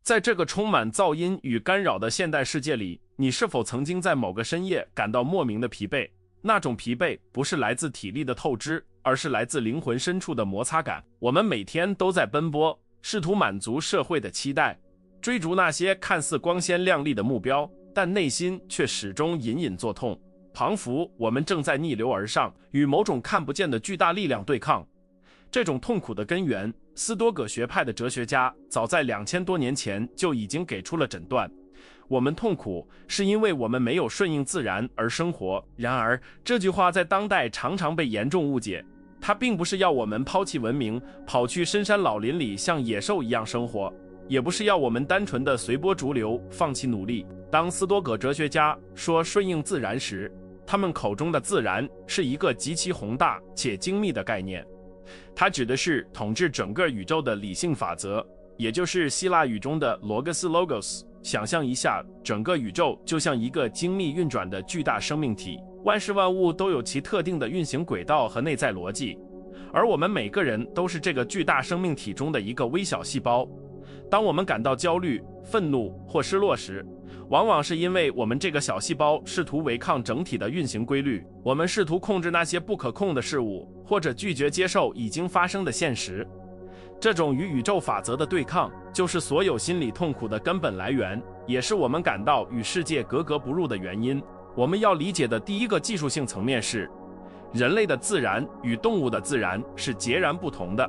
在这个充满噪音与干扰的现代世界里，你是否曾经在某个深夜感到莫名的疲惫？那种疲惫不是来自体力的透支，而是来自灵魂深处的摩擦感。我们每天都在奔波，试图满足社会的期待，追逐那些看似光鲜亮丽的目标，但内心却始终隐隐作痛，彷佛我们正在逆流而上，与某种看不见的巨大力量对抗。这种痛苦的根源，斯多葛学派的哲学家早在2000多年前就已经给出了诊断。我们痛苦是因为我们没有顺应自然而生活。然而，这句话在当代常常被严重误解，它并不是要我们抛弃文明，跑去深山老林里像野兽一样生活，也不是要我们单纯的随波逐流，放弃努力。当斯多葛哲学家说顺应自然时，他们口中的自然是一个极其宏大且精密的概念。它指的是统治整个宇宙的理性法则，也就是希腊语中的 logos。想象一下，整个宇宙就像一个精密运转的巨大生命体，万事万物都有其特定的运行轨道和内在逻辑，而我们每个人都是这个巨大生命体中的一个微小细胞。当我们感到焦虑、愤怒或失落时，往往是因为我们这个小细胞试图违抗整体的运行规律，我们试图控制那些不可控的事物，或者拒绝接受已经发生的现实。这种与宇宙法则的对抗，就是所有心理痛苦的根本来源，也是我们感到与世界格格不入的原因。我们要理解的第一个技术性层面是，人类的自然与动物的自然是截然不同的。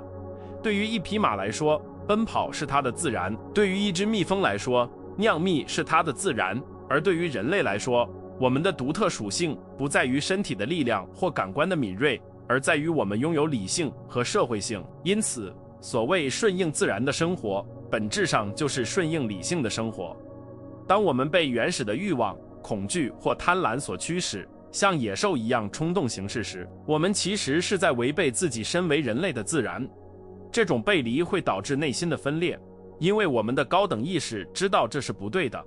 对于一匹马来说，奔跑是它的自然；对于一只蜜蜂来说，酿蜜是它的自然。而对于人类来说，我们的独特属性不在于身体的力量或感官的敏锐，而在于我们拥有理性和社会性。因此，所谓顺应自然的生活，本质上就是顺应理性的生活。当我们被原始的欲望、恐惧或贪婪所驱使，像野兽一样冲动行事时，我们其实是在违背自己身为人类的自然。这种背离会导致内心的分裂，因为我们的高等意识知道这是不对的，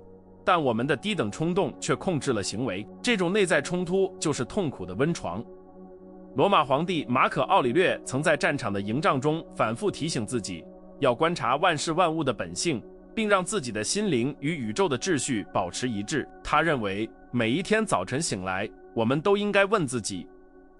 但我们的低等冲动却控制了行为。这种内在冲突就是痛苦的温床。罗马皇帝马可·奥里略曾在战场的营帐中反复提醒自己，要观察万事万物的本性，并让自己的心灵与宇宙的秩序保持一致。他认为，每一天早晨醒来，我们都应该问自己，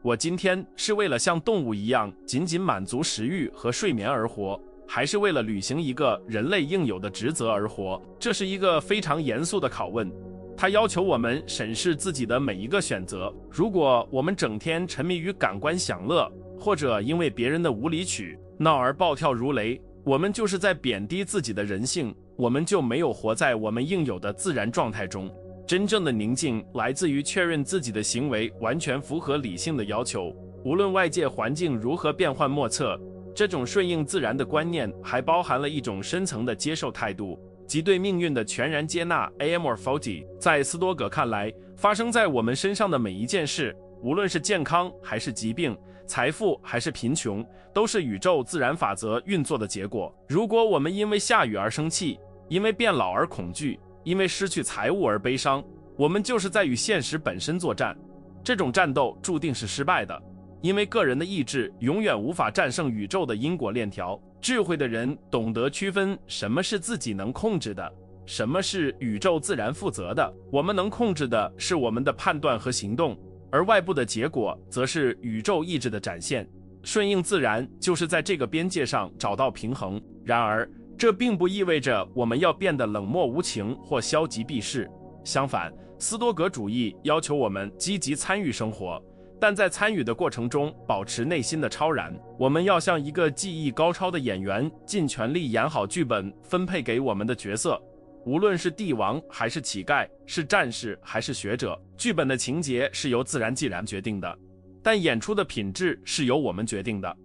我今天是为了像动物一样仅仅满足食欲和睡眠而活，还是为了履行一个人类应有的职责而活？这是一个非常严肃的拷问，它要求我们审视自己的每一个选择。如果我们整天沉迷于感官享乐，或者因为别人的无理取闹而暴跳如雷，我们就是在贬低自己的人性，我们就没有活在我们应有的自然状态中。真正的宁静来自于确认自己的行为完全符合理性的要求，无论外界环境如何变幻莫测。这种顺应自然的观念还包含了一种深层的接受态度，即对命运的全然接纳 amorphity。 在斯多葛看来，发生在我们身上的每一件事，无论是健康还是疾病，财富还是贫穷，都是宇宙自然法则运作的结果。如果我们因为下雨而生气，因为变老而恐惧，因为失去财物而悲伤，我们就是在与现实本身作战。这种战斗注定是失败的，因为个人的意志永远无法战胜宇宙的因果链条。智慧的人懂得区分什么是自己能控制的，什么是宇宙自然负责的。我们能控制的是我们的判断和行动，而外部的结果则是宇宙意志的展现。顺应自然就是在这个边界上找到平衡。然而，这并不意味着我们要变得冷漠无情或消极避世。相反，斯多葛主义要求我们积极参与生活，但在参与的过程中保持内心的超然。我们要像一个技艺高超的演员，尽全力演好剧本分配给我们的角色。无论是帝王还是乞丐，是战士还是学者，剧本的情节是由自然既然决定的，但演出的品质是由我们决定的。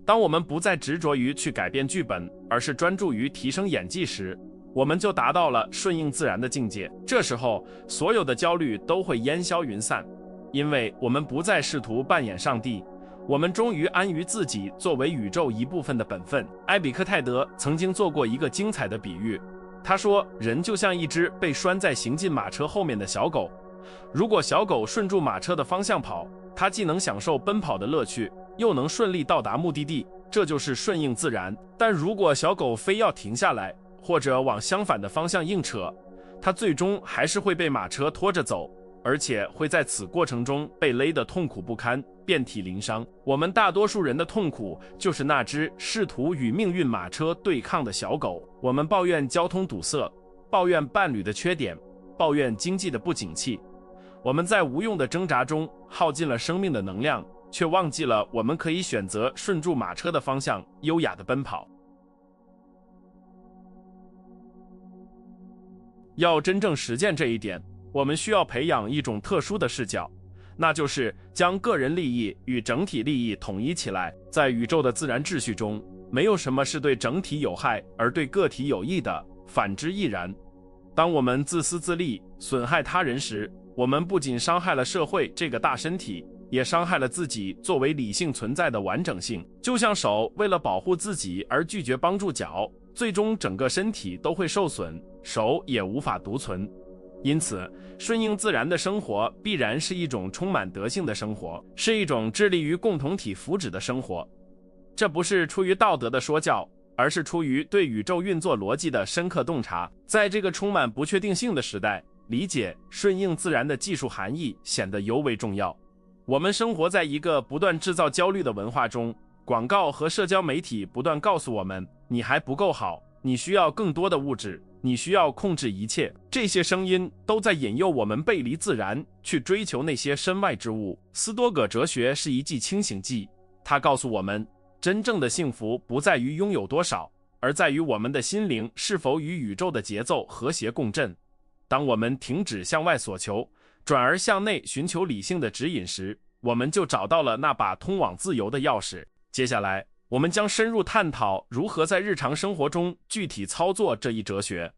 当我们不再执着于去改变剧本，而是专注于提升演技时，我们就达到了顺应自然的境界。这时候，所有的焦虑都会烟消云散，因为我们不再试图扮演上帝，我们终于安于自己作为宇宙一部分的本分。埃比克泰德曾经做过一个精彩的比喻，他说，人就像一只被拴在行进马车后面的小狗，如果小狗顺住马车的方向跑，它既能享受奔跑的乐趣，又能顺利到达目的地，这就是顺应自然。但如果小狗非要停下来，或者往相反的方向硬扯，它最终还是会被马车拖着走，而且会在此过程中被勒得痛苦不堪，遍体鳞伤。我们大多数人的痛苦就是那只试图与命运马车对抗的小狗。我们抱怨交通堵塞，抱怨伴侣的缺点，抱怨经济的不景气。我们在无用的挣扎中耗尽了生命的能量，却忘记了我们可以选择顺住马车的方向，优雅地奔跑。要真正实践这一点，我们需要培养一种特殊的视角，那就是将个人利益与整体利益统一起来。在宇宙的自然秩序中，没有什么是对整体有害而对个体有益的，反之亦然。当我们自私自利，损害他人时，我们不仅伤害了社会这个大身体，也伤害了自己作为理性存在的完整性。就像手为了保护自己而拒绝帮助脚，最终整个身体都会受损，手也无法独存。因此，顺应自然的生活必然是一种充满德性的生活，是一种致力于共同体福祉的生活。这不是出于道德的说教，而是出于对宇宙运作逻辑的深刻洞察。在这个充满不确定性的时代，理解顺应自然的技术含义显得尤为重要。我们生活在一个不断制造焦虑的文化中，广告和社交媒体不断告诉我们，你还不够好，你需要更多的物质，你需要控制一切。这些声音都在引诱我们背离自然，去追求那些身外之物。斯多葛哲学是一剂清醒剂，它告诉我们，真正的幸福不在于拥有多少，而在于我们的心灵是否与宇宙的节奏和谐共振。当我们停止向外索求，转而向内寻求理性的指引时，我们就找到了那把通往自由的钥匙。接下来，我们将深入探讨如何在日常生活中具体操作这一哲学。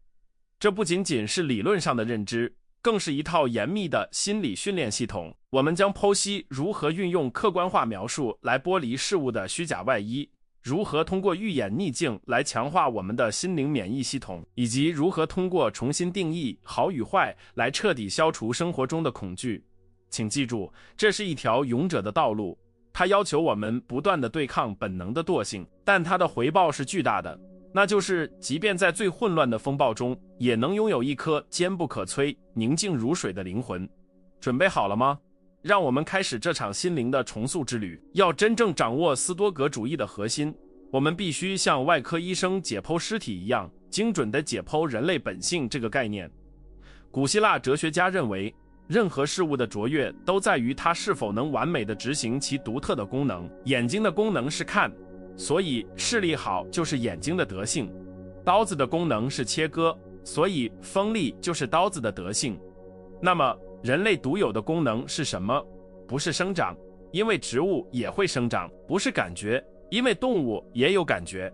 这不仅仅是理论上的认知，更是一套严密的心理训练系统。我们将剖析如何运用客观化描述来剥离事物的虚假外衣，如何通过预演逆境来强化我们的心灵免疫系统，以及如何通过重新定义好与坏来彻底消除生活中的恐惧。请记住，这是一条勇者的道路，它要求我们不断地对抗本能的惰性，但它的回报是巨大的，那就是即便在最混乱的风暴中，也能拥有一颗坚不可摧、宁静如水的灵魂。准备好了吗？让我们开始这场心灵的重塑之旅。要真正掌握斯多葛主义的核心，我们必须像外科医生解剖尸体一样，精准地解剖人类本性这个概念。古希腊哲学家认为，任何事物的卓越都在于它是否能完美地执行其独特的功能。眼睛的功能是看，所以视力好就是眼睛的德性。刀子的功能是切割，所以锋利就是刀子的德性。那么人类独有的功能是什么？不是生长，因为植物也会生长；不是感觉，因为动物也有感觉。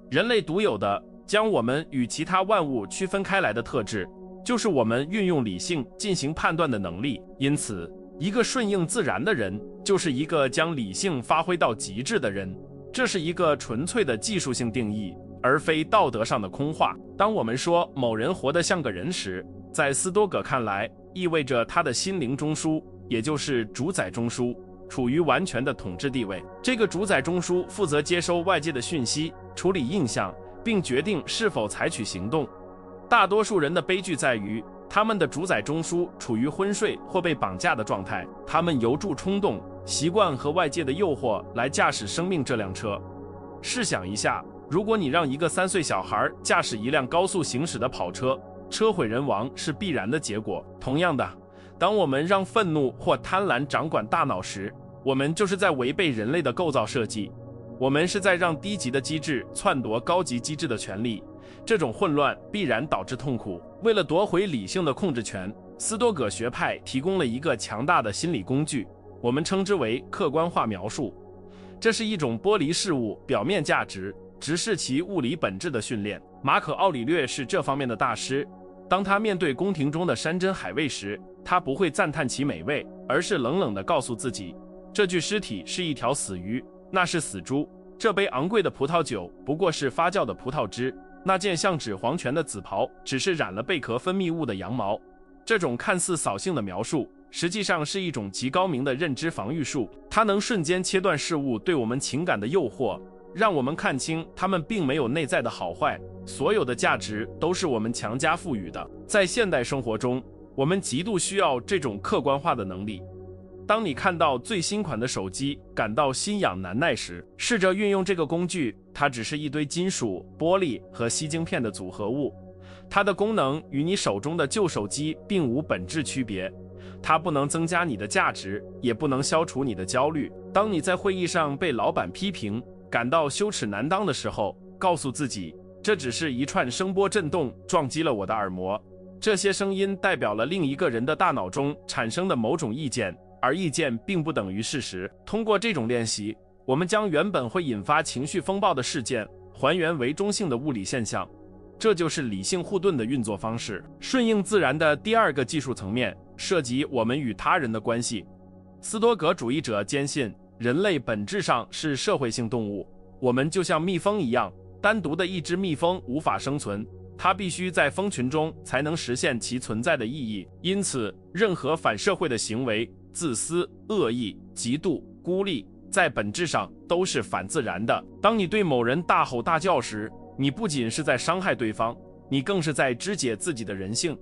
人类独有的将我们与其他万物区分开来的特质，就是我们运用理性进行判断的能力。因此，一个顺应自然的人，就是一个将理性发挥到极致的人。这是一个纯粹的技术性定义，而非道德上的空话。当我们说某人活得像个人时，在斯多葛看来，意味着他的心灵中枢，也就是主宰中枢，处于完全的统治地位。这个主宰中枢负责接收外界的讯息，处理印象，并决定是否采取行动。大多数人的悲剧在于，他们的主宰中枢处于昏睡或被绑架的状态，他们由助冲动、习惯和外界的诱惑来驾驶生命这辆车。试想一下，如果你让一个3岁小孩驾驶一辆高速行驶的跑车，车毁人亡是必然的结果。同样的，当我们让愤怒或贪婪掌管大脑时，我们就是在违背人类的构造设计。我们是在让低级的机制篡夺高级机制的权利。这种混乱必然导致痛苦。为了夺回理性的控制权，斯多葛学派提供了一个强大的心理工具，我们称之为客观化描述。这是一种剥离事物表面价值，直视其物理本质的训练。马可·奥里略是这方面的大师。当他面对宫廷中的山珍海味时，他不会赞叹其美味，而是冷冷地告诉自己，这具尸体是一条死鱼，那是死猪，这杯昂贵的葡萄酒不过是发酵的葡萄汁，那件像指黄泉的紫袍只是染了贝壳分泌物的羊毛。这种看似扫兴的描述，实际上是一种极高明的认知防御术，它能瞬间切断事物对我们情感的诱惑，让我们看清它们并没有内在的好坏，所有的价值都是我们强加赋予的。在现代生活中，我们极度需要这种客观化的能力。当你看到最新款的手机感到心痒难耐时，试着运用这个工具，它只是一堆金属、玻璃和矽晶片的组合物，它的功能与你手中的旧手机并无本质区别。它不能增加你的价值，也不能消除你的焦虑。当你在会议上被老板批评，感到羞耻难当的时候，告诉自己，这只是一串声波震动撞击了我的耳膜。这些声音代表了另一个人的大脑中产生的某种意见，而意见并不等于事实。通过这种练习，我们将原本会引发情绪风暴的事件还原为中性的物理现象。这就是理性护盾的运作方式。顺应自然的第二个技术层面涉及我们与他人的关系。斯多葛主义者坚信，人类本质上是社会性动物，我们就像蜜蜂一样，单独的一只蜜蜂无法生存，它必须在蜂群中才能实现其存在的意义。因此，任何反社会的行为，自私、恶意、嫉妒、孤立，在本质上都是反自然的。当你对某人大吼大叫时，你不仅是在伤害对方，你更是在肢解自己的人性。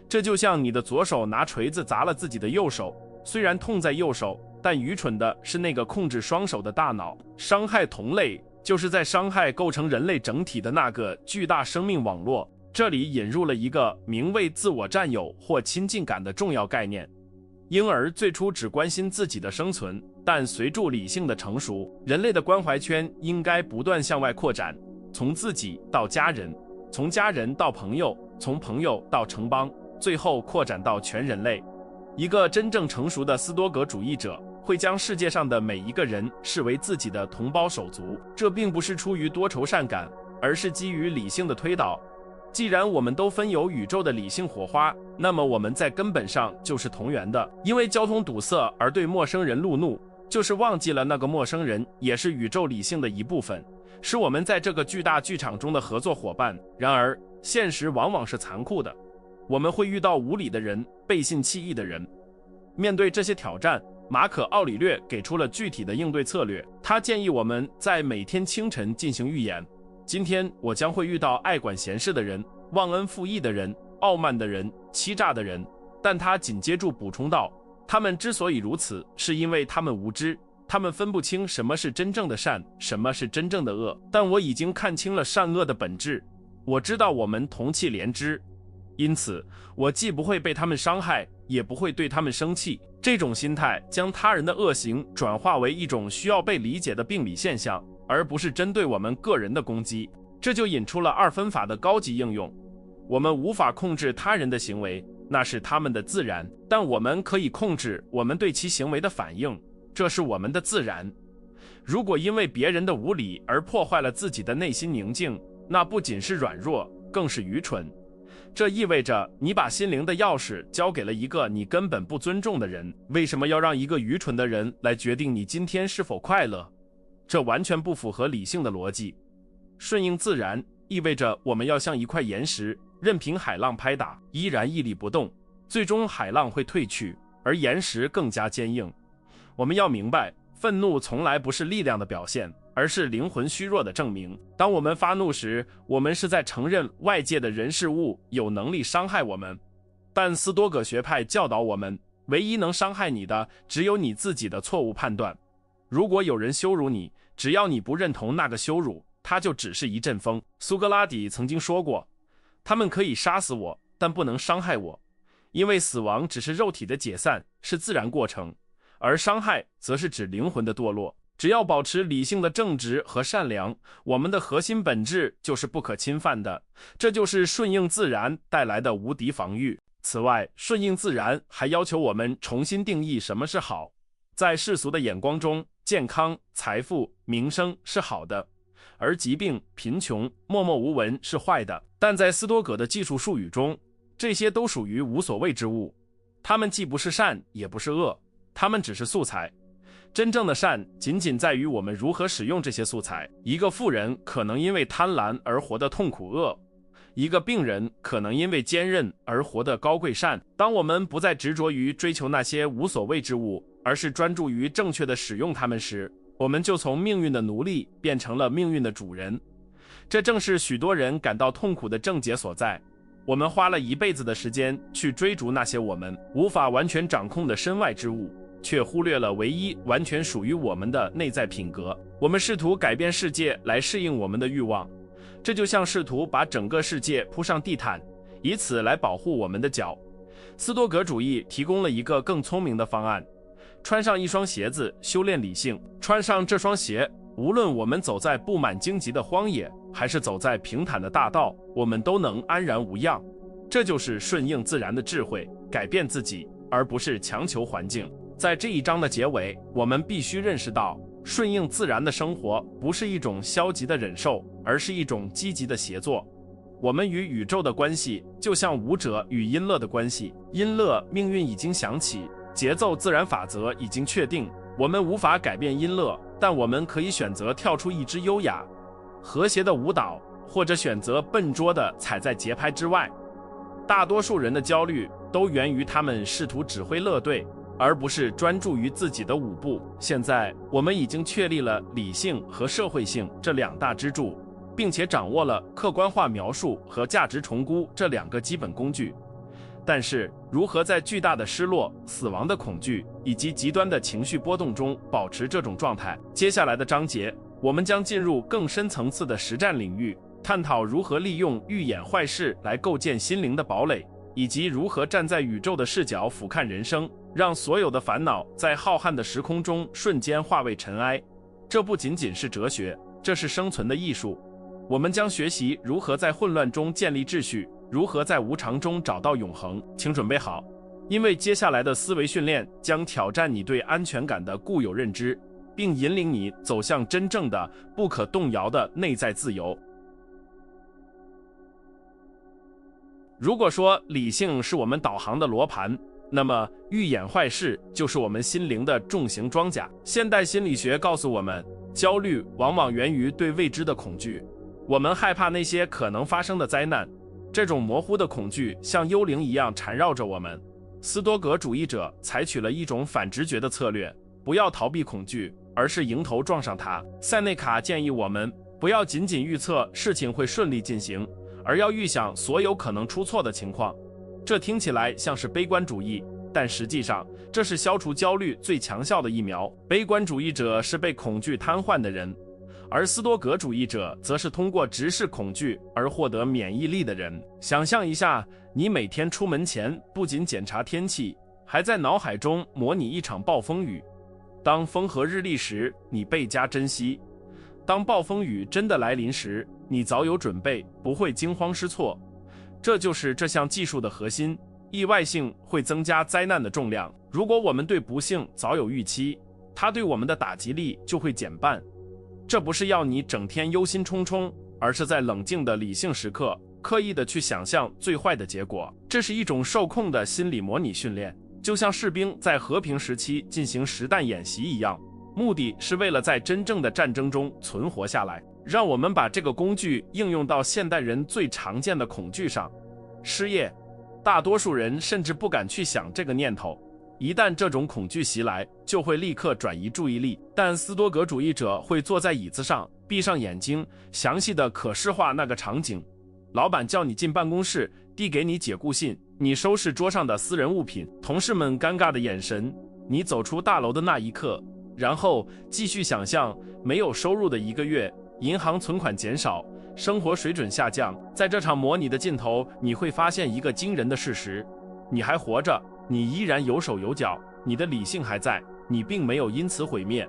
这就像你的左手拿锤子砸了自己的右手，虽然痛在右手，但愚蠢的是那个控制双手的大脑。伤害同类，就是在伤害构成人类整体的那个巨大生命网络。这里引入了一个名为自我占有或亲近感的重要概念。婴儿最初只关心自己的生存，但随着理性的成熟，人类的关怀圈应该不断向外扩展，从自己到家人，从家人到朋友，从朋友到城邦，最后扩展到全人类。一个真正成熟的斯多葛主义者会将世界上的每一个人视为自己的同胞手足，这并不是出于多愁善感，而是基于理性的推导。既然我们都分有宇宙的理性火花，那么我们在根本上就是同源的。因为交通堵塞而对陌生人路怒，就是忘记了那个陌生人也是宇宙理性的一部分，是我们在这个巨大剧场中的合作伙伴。然而，现实往往是残酷的，我们会遇到无理的人，背信弃义的人。面对这些挑战，马可·奥里略给出了具体的应对策略。他建议我们在每天清晨进行预演。今天我将会遇到爱管闲事的人、忘恩负义的人、傲慢的人、欺诈的人。但他紧接着补充道，他们之所以如此，是因为他们无知，他们分不清什么是真正的善，什么是真正的恶。但我已经看清了善恶的本质，我知道我们同气连枝，因此我既不会被他们伤害，也不会对他们生气。这种心态将他人的恶行转化为一种需要被理解的病理现象，而不是针对我们个人的攻击。这就引出了二分法的高级应用。我们无法控制他人的行为，那是他们的自然，但我们可以控制我们对其行为的反应，这是我们的自然。如果因为别人的无理而破坏了自己的内心宁静，那不仅是软弱，更是愚蠢。这意味着你把心灵的钥匙交给了一个你根本不尊重的人。为什么要让一个愚蠢的人来决定你今天是否快乐？这完全不符合理性的逻辑。顺应自然意味着我们要像一块岩石，任凭海浪拍打，依然屹立不动。最终海浪会退去，而岩石更加坚硬。我们要明白，愤怒从来不是力量的表现，而是灵魂虚弱的证明。当我们发怒时，我们是在承认外界的人事物有能力伤害我们。但斯多葛学派教导我们，唯一能伤害你的，只有你自己的错误判断。如果有人羞辱你，只要你不认同那个羞辱，它就只是一阵风。苏格拉底曾经说过，他们可以杀死我，但不能伤害我，因为死亡只是肉体的解散，是自然过程，而伤害则是指灵魂的堕落。只要保持理性的正直和善良，我们的核心本质就是不可侵犯的。这就是顺应自然带来的无敌防御。此外，顺应自然还要求我们重新定义什么是好。在世俗的眼光中，健康、财富、名声是好的，而疾病、贫穷、默默无闻是坏的。但在斯多葛的技术术语中，这些都属于无所谓之物，它们既不是善，也不是恶，它们只是素材。真正的善仅仅在于我们如何使用这些素材。一个富人可能因为贪婪而活得痛苦恶，一个病人可能因为坚韧而活得高贵善。当我们不再执着于追求那些无所谓之物，而是专注于正确的使用它们时，我们就从命运的奴隶变成了命运的主人。这正是许多人感到痛苦的症结所在。我们花了一辈子的时间去追逐那些我们无法完全掌控的身外之物，却忽略了唯一完全属于我们的内在品格。我们试图改变世界来适应我们的欲望，这就像试图把整个世界铺上地毯，以此来保护我们的脚。斯多葛主义提供了一个更聪明的方案：穿上一双鞋子，修炼理性。穿上这双鞋，无论我们走在布满荆棘的荒野，还是走在平坦的大道，我们都能安然无恙。这就是顺应自然的智慧，改变自己，而不是强求环境。在这一章的结尾，我们必须认识到，顺应自然的生活不是一种消极的忍受，而是一种积极的协作。我们与宇宙的关系就像舞者与音乐的关系，音乐命运已经响起，节奏自然法则已经确定。我们无法改变音乐，但我们可以选择跳出一支优雅和谐的舞蹈，或者选择笨拙地踩在节拍之外。大多数人的焦虑都源于他们试图指挥乐队，而不是专注于自己的舞步。现在我们已经确立了理性和社会性这两大支柱，并且掌握了客观化描述和价值重估这两个基本工具。但是，如何在巨大的失落、死亡的恐惧以及极端的情绪波动中保持这种状态？接下来的章节，我们将进入更深层次的实战领域，探讨如何利用预演坏事来构建心灵的堡垒，以及如何站在宇宙的视角俯瞰人生，让所有的烦恼在浩瀚的时空中瞬间化为尘埃。这不仅仅是哲学，这是生存的艺术。我们将学习如何在混乱中建立秩序，如何在无常中找到永恒。请准备好，因为接下来的思维训练将挑战你对安全感的固有认知，并引领你走向真正的不可动摇的内在自由。如果说理性是我们导航的罗盘，那么预演坏事就是我们心灵的重型装甲。现代心理学告诉我们，焦虑往往源于对未知的恐惧。我们害怕那些可能发生的灾难，这种模糊的恐惧像幽灵一样缠绕着我们。斯多葛主义者采取了一种反直觉的策略，不要逃避恐惧，而是迎头撞上它。塞内卡建议我们不要仅仅预测事情会顺利进行，而要预想所有可能出错的情况。这听起来像是悲观主义，但实际上这是消除焦虑最强效的疫苗。悲观主义者是被恐惧瘫痪的人，而斯多葛主义者则是通过直视恐惧而获得免疫力的人。想象一下，你每天出门前不仅检查天气，还在脑海中模拟一场暴风雨。当风和日丽时，你倍加珍惜；当暴风雨真的来临时，你早有准备，不会惊慌失措。这就是这项技术的核心。意外性会增加灾难的重量。如果我们对不幸早有预期，它对我们的打击力就会减半。这不是要你整天忧心忡忡，而是在冷静的理性时刻，刻意的去想象最坏的结果。这是一种受控的心理模拟训练，就像士兵在和平时期进行实弹演习一样，目的是为了在真正的战争中存活下来。让我们把这个工具应用到现代人最常见的恐惧上。失业，大多数人甚至不敢去想这个念头。一旦这种恐惧袭来，就会立刻转移注意力。但斯多葛主义者会坐在椅子上，闭上眼睛，详细的可视化那个场景。老板叫你进办公室，递给你解雇信，你收拾桌上的私人物品，同事们尴尬的眼神，你走出大楼的那一刻，然后继续想象没有收入的一个月，银行存款减少，生活水准下降。在这场模拟的尽头，你会发现一个惊人的事实：你还活着，你依然有手有脚，你的理性还在，你并没有因此毁灭。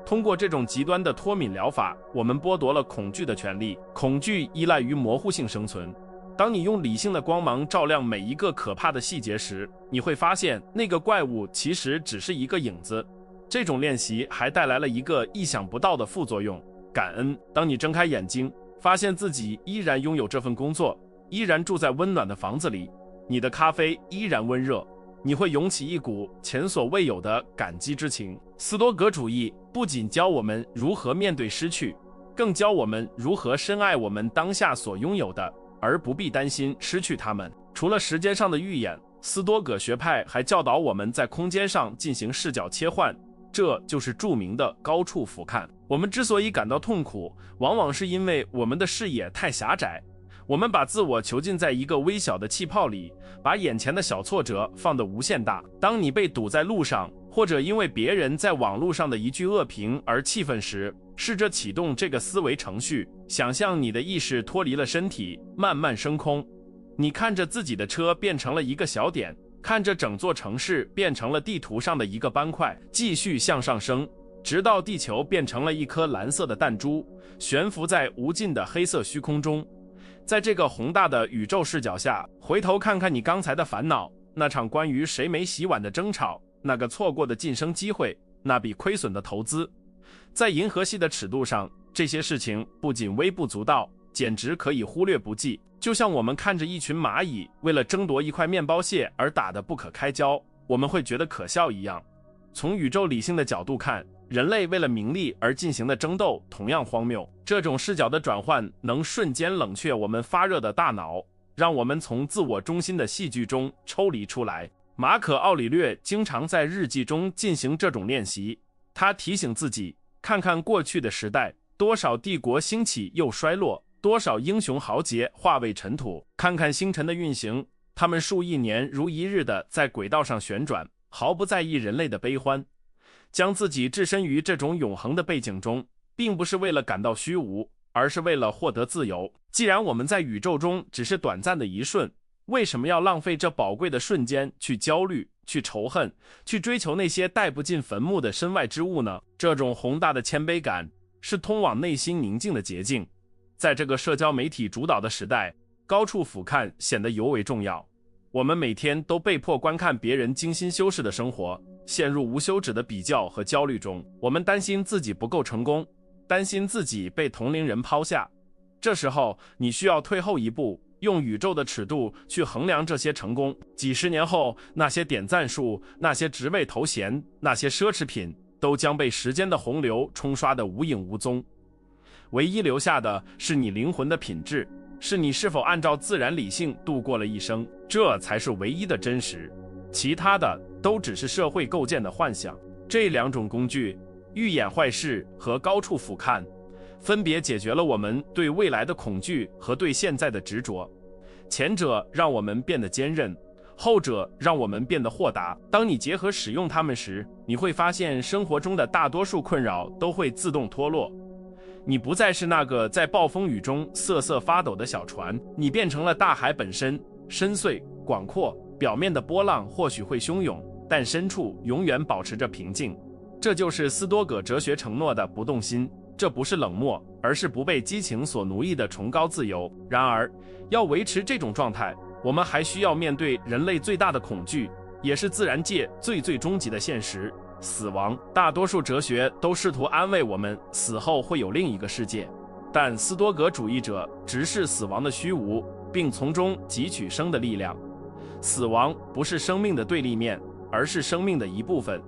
通过这种极端的脱敏疗法，我们剥夺了恐惧的权利。恐惧依赖于模糊性生存。当你用理性的光芒照亮每一个可怕的细节时，你会发现那个怪物其实只是一个影子。这种练习还带来了一个意想不到的副作用：感恩。当你睁开眼睛，发现自己依然拥有这份工作，依然住在温暖的房子里，你的咖啡依然温热，你会涌起一股前所未有的感激之情。斯多葛主义不仅教我们如何面对失去，更教我们如何深爱我们当下所拥有的，而不必担心失去它们。除了时间上的预演，斯多葛学派还教导我们在空间上进行视角切换。这就是著名的高处俯瞰。我们之所以感到痛苦，往往是因为我们的视野太狭窄，我们把自我囚禁在一个微小的气泡里，把眼前的小挫折放得无限大。当你被堵在路上，或者因为别人在网络上的一句恶评而气愤时，试着启动这个思维程序，想象你的意识脱离了身体，慢慢升空。你看着自己的车变成了一个小点，看着整座城市变成了地图上的一个斑块，继续向上升，直到地球变成了一颗蓝色的弹珠，悬浮在无尽的黑色虚空中。在这个宏大的宇宙视角下，回头看看你刚才的烦恼，那场关于谁没洗碗的争吵，那个错过的晋升机会，那笔亏损的投资。在银河系的尺度上，这些事情不仅微不足道，简直可以忽略不计。就像我们看着一群蚂蚁为了争夺一块面包屑而打得不可开交，我们会觉得可笑一样。从宇宙理性的角度看，人类为了名利而进行的争斗同样荒谬。这种视角的转换能瞬间冷却我们发热的大脑，让我们从自我中心的戏剧中抽离出来。马可·奥里略经常在日记中进行这种练习，他提醒自己，看看过去的时代，多少帝国兴起又衰落，多少英雄豪杰化为尘土，看看星辰的运行，他们数亿年如一日的在轨道上旋转，毫不在意人类的悲欢。将自己置身于这种永恒的背景中，并不是为了感到虚无，而是为了获得自由。既然我们在宇宙中只是短暂的一瞬，为什么要浪费这宝贵的瞬间去焦虑，去仇恨，去追求那些带不进坟墓的身外之物呢？这种宏大的谦卑感是通往内心宁静的捷径。在这个社交媒体主导的时代，高处俯瞰显得尤为重要。我们每天都被迫观看别人精心修饰的生活，陷入无休止的比较和焦虑中。我们担心自己不够成功，担心自己被同龄人抛下。这时候，你需要退后一步，用宇宙的尺度去衡量这些成功。几十年后，那些点赞数，那些职位头衔，那些奢侈品，都将被时间的洪流冲刷得无影无踪。唯一留下的是你灵魂的品质，是你是否按照自然理性度过了一生，这才是唯一的真实，其他的都只是社会构建的幻想。这两种工具，预演坏事和高处俯瞰，分别解决了我们对未来的恐惧和对现在的执着。前者让我们变得坚韧，后者让我们变得豁达。当你结合使用它们时，你会发现生活中的大多数困扰都会自动脱落。你不再是那个在暴风雨中瑟瑟发抖的小船，你变成了大海本身，深邃广阔，表面的波浪或许会汹涌，但深处永远保持着平静。这就是斯多葛哲学承诺的不动心，这不是冷漠，而是不被激情所奴役的崇高自由。然而，要维持这种状态，我们还需要面对人类最大的恐惧，也是自然界最终极的现实——死亡。大多数哲学都试图安慰我们，死后会有另一个世界，但斯多葛主义者直视死亡的虚无，并从中汲取生的力量。死亡不是生命的对立面，而是生命的一部分，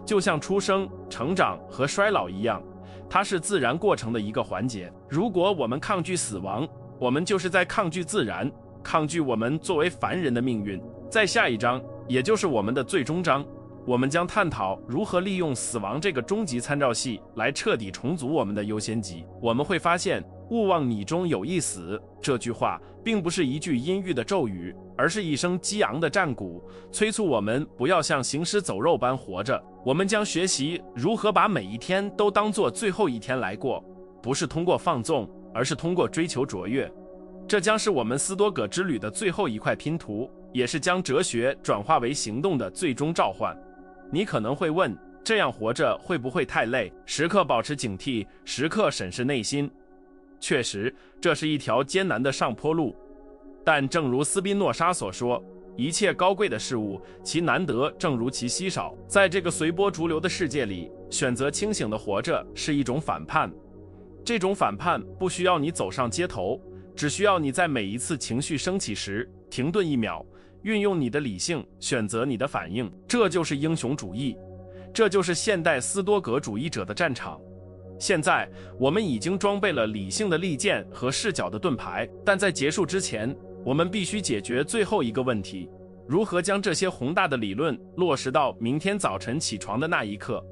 就像出生、成长和衰老一样，它是自然过程的一个环节。如果我们抗拒死亡，我们就是在抗拒自然，抗拒我们作为凡人的命运。在下一章，也就是我们的最终章，我们将探讨如何利用死亡这个终极参照系来彻底重组我们的优先级。我们会发现，勿忘你中有一死这句话并不是一句阴郁的咒语，而是一声激昂的战鼓，催促我们不要像行尸走肉般活着。我们将学习如何把每一天都当作最后一天来过，不是通过放纵，而是通过追求卓越。这将是我们斯多葛之旅的最后一块拼图，也是将哲学转化为行动的最终召唤。你可能会问，这样活着会不会太累？时刻保持警惕，时刻审视内心。确实，这是一条艰难的上坡路，但正如斯宾诺莎所说，一切高贵的事物，其难得正如其稀少。在这个随波逐流的世界里，选择清醒的活着是一种反叛。这种反叛不需要你走上街头，只需要你在每一次情绪升起时停顿一秒，运用你的理性，选择你的反应。这就是英雄主义，这就是现代斯多葛主义者的战场。现在我们已经装备了理性的利剑和视角的盾牌，但在结束之前，我们必须解决最后一个问题：如何将这些宏大的理论落实到明天早晨起床的那一刻？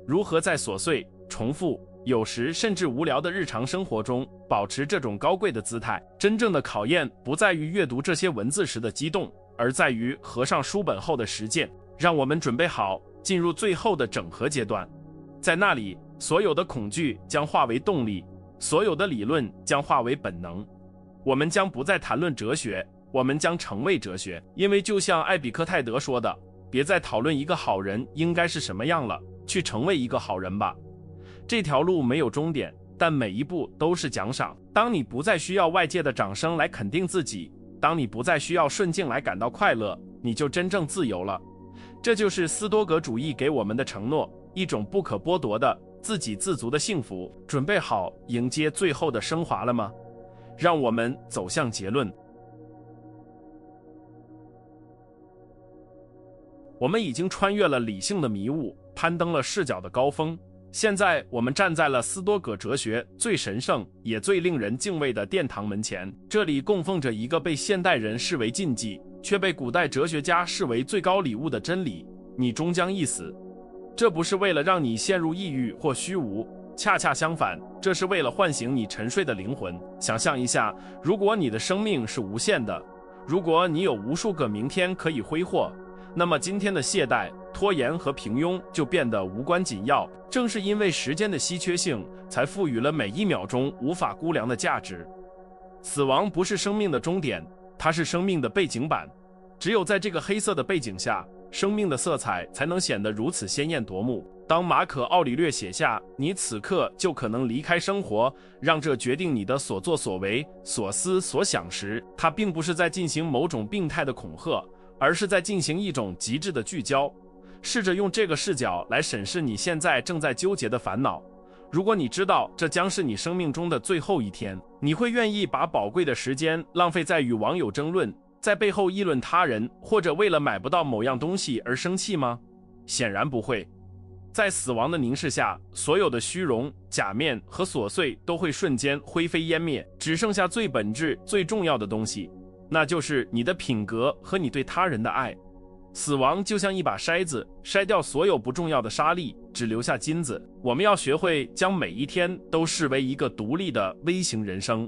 如何在琐碎、重复，有时甚至无聊的日常生活中保持这种高贵的姿态。真正的考验不在于阅读这些文字时的激动，而在于合上书本后的实践。让我们准备好进入最后的整合阶段，在那里，所有的恐惧将化为动力，所有的理论将化为本能。我们将不再谈论哲学，我们将成为哲学。因为就像艾比克泰德说的，别再讨论一个好人应该是什么样了，去成为一个好人吧。这条路没有终点，但每一步都是奖赏。当你不再需要外界的掌声来肯定自己，当你不再需要顺境来感到快乐，你就真正自由了。这就是斯多葛主义给我们的承诺，一种不可剥夺的自给自足的幸福。准备好迎接最后的升华了吗？让我们走向结论。我们已经穿越了理性的迷雾，攀登了视角的高峰。现在我们站在了斯多葛哲学最神圣也最令人敬畏的殿堂门前，这里供奉着一个被现代人视为禁忌，却被古代哲学家视为最高礼物的真理：你终将一死。这不是为了让你陷入抑郁或虚无，恰恰相反，这是为了唤醒你沉睡的灵魂。想象一下，如果你的生命是无限的，如果你有无数个明天可以挥霍，那么今天的懈怠、拖延和平庸就变得无关紧要。正是因为时间的稀缺性，才赋予了每一秒钟无法估量的价值。死亡不是生命的终点，它是生命的背景板。只有在这个黑色的背景下，生命的色彩才能显得如此鲜艳夺目。当马可·奥里略写下“你此刻就可能离开生活，让这决定你的所作所为、所思所想”时，他并不是在进行某种病态的恐吓，而是在进行一种极致的聚焦。试着用这个视角来审视你现在正在纠结的烦恼。如果你知道这将是你生命中的最后一天，你会愿意把宝贵的时间浪费在与网友争论，在背后议论他人，或者为了买不到某样东西而生气吗？显然不会。在死亡的凝视下，所有的虚荣、假面和琐碎都会瞬间灰飞烟灭，只剩下最本质、最重要的东西，那就是你的品格和你对他人的爱。死亡就像一把筛子，筛掉所有不重要的沙粒，只留下金子。我们要学会将每一天都视为一个独立的微型人生。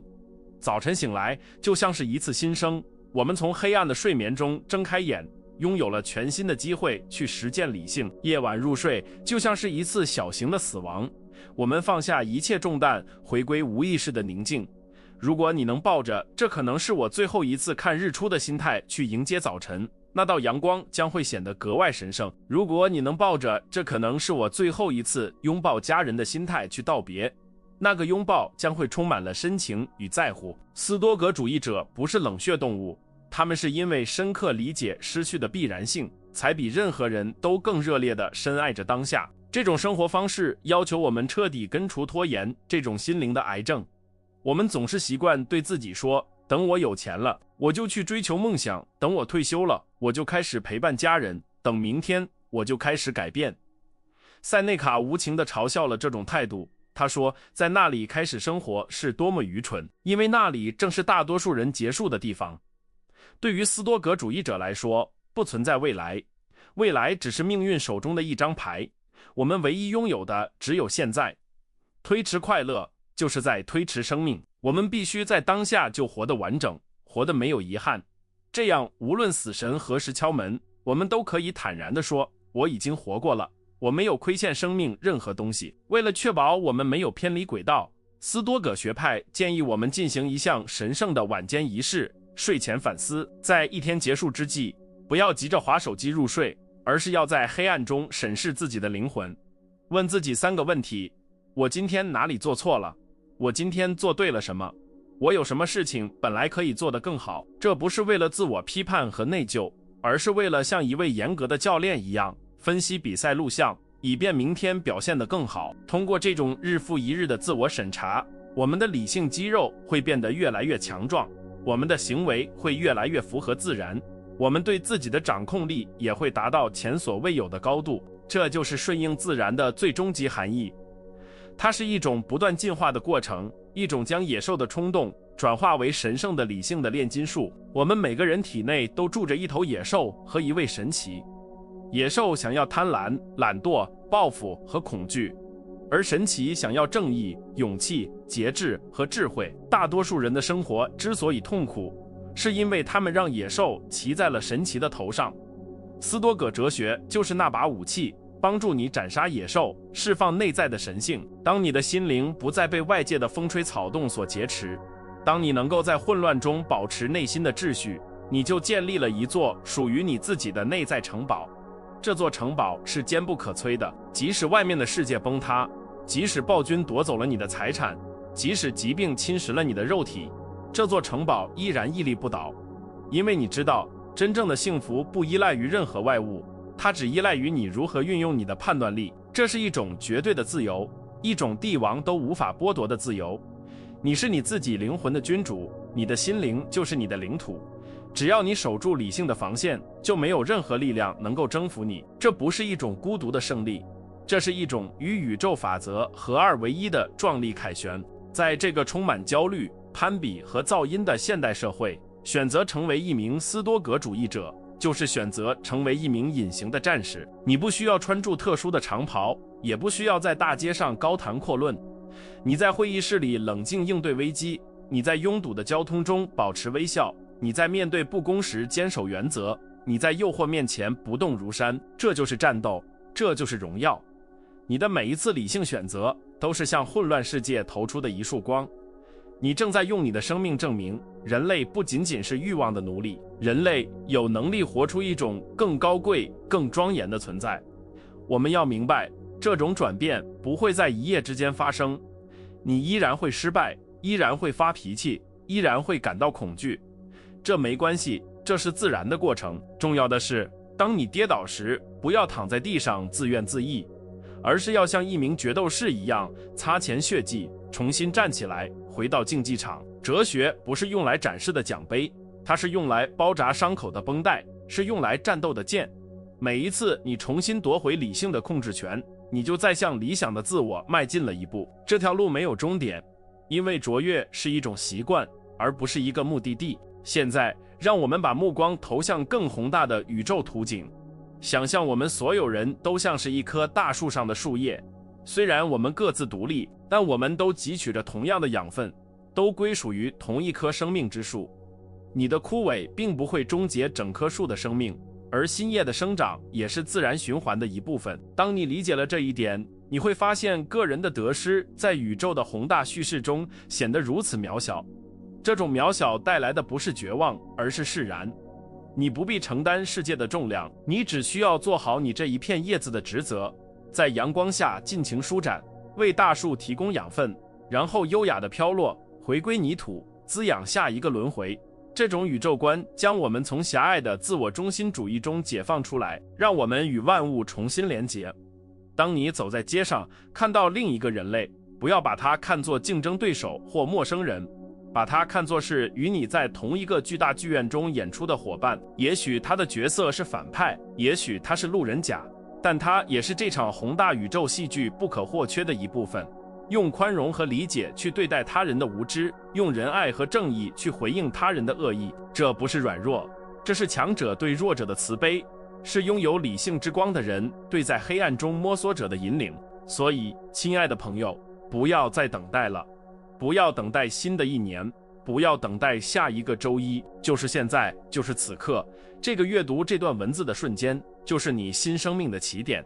早晨醒来就像是一次新生，我们从黑暗的睡眠中睁开眼，拥有了全新的机会去实践理性。夜晚入睡就像是一次小型的死亡，我们放下一切重担，回归无意识的宁静。如果你能抱着这可能是我最后一次看日出的心态去迎接早晨，那道阳光将会显得格外神圣。如果你能抱着这可能是我最后一次拥抱家人的心态去道别，那个拥抱将会充满了深情与在乎。斯多葛主义者不是冷血动物，他们是因为深刻理解失去的必然性，才比任何人都更热烈地深爱着当下。这种生活方式要求我们彻底根除拖延这种心灵的癌症。我们总是习惯对自己说，等我有钱了，我就去追求梦想；等我退休了，我就开始陪伴家人；等明天，我就开始改变。塞内卡无情地嘲笑了这种态度，他说，在那里开始生活是多么愚蠢，因为那里正是大多数人结束的地方。对于斯多葛主义者来说，不存在未来，未来只是命运手中的一张牌，我们唯一拥有的只有现在。推迟快乐就是在推迟生命，我们必须在当下就活得完整，活得没有遗憾。这样，无论死神何时敲门，我们都可以坦然地说，我已经活过了，我没有亏欠生命任何东西。为了确保我们没有偏离轨道，斯多葛学派建议我们进行一项神圣的晚间仪式——睡前反思。在一天结束之际，不要急着滑手机入睡，而是要在黑暗中审视自己的灵魂，问自己3个问题：我今天哪里做错了？我今天做对了什么？我有什么事情本来可以做得更好？这不是为了自我批判和内疚，而是为了像一位严格的教练一样分析比赛录像，以便明天表现得更好。通过这种日复一日的自我审查，我们的理性肌肉会变得越来越强壮，我们的行为会越来越符合自然，我们对自己的掌控力也会达到前所未有的高度。这就是顺应自然的最终极含义。它是一种不断进化的过程，一种将野兽的冲动转化为神圣的理性的炼金术。我们每个人体内都住着一头野兽和一位神奇。野兽想要贪婪、懒惰、报复和恐惧。而神奇想要正义、勇气、节制和智慧。大多数人的生活之所以痛苦，是因为他们让野兽骑在了神奇的头上。斯多葛哲学就是那把武器，帮助你斩杀野兽，释放内在的神性。当你的心灵不再被外界的风吹草动所劫持，当你能够在混乱中保持内心的秩序，你就建立了一座属于你自己的内在城堡。这座城堡是坚不可摧的，即使外面的世界崩塌，即使暴君夺走了你的财产，即使疾病侵蚀了你的肉体，这座城堡依然屹立不倒。因为你知道，真正的幸福不依赖于任何外物，它只依赖于你如何运用你的判断力。这是一种绝对的自由，一种帝王都无法剥夺的自由。你是你自己灵魂的君主，你的心灵就是你的领土。只要你守住理性的防线，就没有任何力量能够征服你。这不是一种孤独的胜利，这是一种与宇宙法则合二为一的壮丽凯旋。在这个充满焦虑、攀比和噪音的现代社会，选择成为一名斯多葛主义者，就是选择成为一名隐形的战士。你不需要穿着特殊的长袍，也不需要在大街上高谈阔论。你在会议室里冷静应对危机，你在拥堵的交通中保持微笑，你在面对不公时坚守原则，你在诱惑面前不动如山。这就是战斗，这就是荣耀。你的每一次理性选择都是向混乱世界投出的一束光。你正在用你的生命证明，人类不仅仅是欲望的奴隶，人类有能力活出一种更高贵、更庄严的存在。我们要明白，这种转变不会在一夜之间发生。你依然会失败，依然会发脾气，依然会感到恐惧。这没关系，这是自然的过程。重要的是，当你跌倒时，不要躺在地上自怨自艾，而是要像一名决斗士一样擦前血迹，重新站起来，回到竞技场。哲学不是用来展示的奖杯，它是用来包扎伤口的绷带，是用来战斗的剑。每一次你重新夺回理性的控制权，你就在向理想的自我迈进了一步。这条路没有终点，因为卓越是一种习惯，而不是一个目的地。现在，让我们把目光投向更宏大的宇宙图景。想象我们所有人都像是一棵大树上的树叶，虽然我们各自独立，但我们都汲取着同样的养分，都归属于同一棵生命之树。你的枯萎并不会终结整棵树的生命，而新叶的生长也是自然循环的一部分。当你理解了这一点，你会发现个人的得失在宇宙的宏大叙事中显得如此渺小。这种渺小带来的不是绝望，而是释然。你不必承担世界的重量，你只需要做好你这一片叶子的职责，在阳光下尽情舒展，为大树提供养分，然后优雅地飘落，回归泥土，滋养下一个轮回。这种宇宙观将我们从狭隘的自我中心主义中解放出来，让我们与万物重新连结。当你走在街上，看到另一个人类，不要把他看作竞争对手或陌生人，把他看作是与你在同一个巨大剧院中演出的伙伴。也许他的角色是反派，也许他是路人甲，但他也是这场宏大宇宙戏剧不可或缺的一部分。用宽容和理解去对待他人的无知，用仁爱和正义去回应他人的恶意。这不是软弱，这是强者对弱者的慈悲，是拥有理性之光的人对在黑暗中摸索者的引领。所以，亲爱的朋友，不要再等待了，不要等待新的一年，不要等待下一个周一，就是现在，就是此刻。这个阅读这段文字的瞬间，就是你新生命的起点。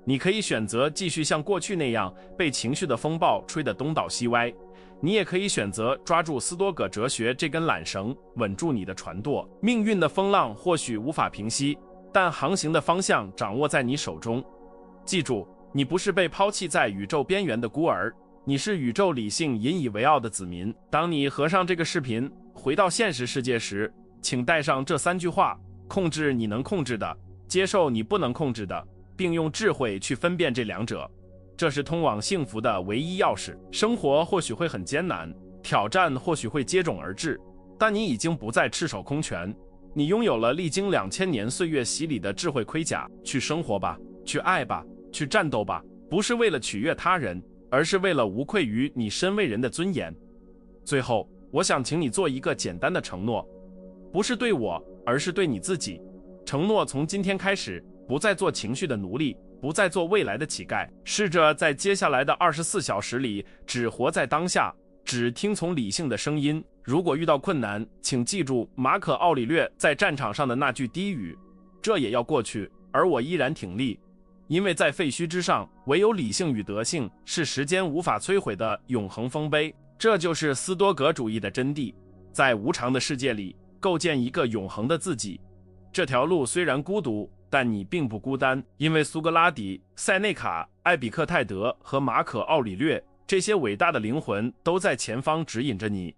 你可以选择继续像过去那样被情绪的风暴吹得东倒西歪，你也可以选择抓住斯多葛哲学这根缆绳，稳住你的船舵。命运的风浪或许无法平息，但航行的方向掌握在你手中。记住，你不是被抛弃在宇宙边缘的孤儿，你是宇宙理性引以为傲的子民。当你合上这个视频，回到现实世界时，请带上这3句话：控制你能控制的，接受你不能控制的，并用智慧去分辨这两者。这是通往幸福的唯一钥匙。生活或许会很艰难，挑战或许会接踵而至，但你已经不再赤手空拳，你拥有了历经2000年岁月洗礼的智慧盔甲。去生活吧，去爱吧，去战斗吧，不是为了取悦他人，而是为了无愧于你身为人的尊严。最后，我想请你做一个简单的承诺，不是对我，而是对你自己。承诺从今天开始，不再做情绪的奴隶，不再做未来的乞丐，试着在接下来的24小时里只活在当下，只听从理性的声音。如果遇到困难，请记住马可·奥里略在战场上的那句低语：这也要过去，而我依然挺立。因为在废墟之上，唯有理性与德性是时间无法摧毁的永恒丰碑。这就是斯多葛主义的真谛，在无常的世界里构建一个永恒的自己。这条路虽然孤独，但你并不孤单，因为苏格拉底、塞内卡、艾比克泰德和马可·奥里略这些伟大的灵魂都在前方指引着你。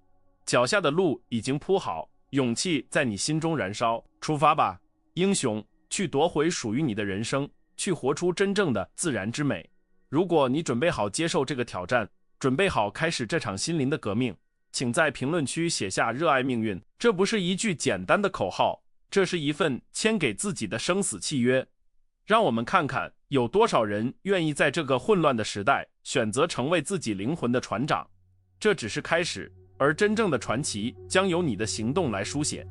脚下的路已经铺好，勇气在你心中燃烧。出发吧，英雄，去夺回属于你的人生，去活出真正的自然之美。如果你准备好接受这个挑战，准备好开始这场心灵的革命，请在评论区写下热爱命运。这不是一句简单的口号，这是一份签给自己的生死契约。让我们看看有多少人愿意在这个混乱的时代选择成为自己灵魂的船长。这只是开始，而真正的传奇将由你的行动来书写。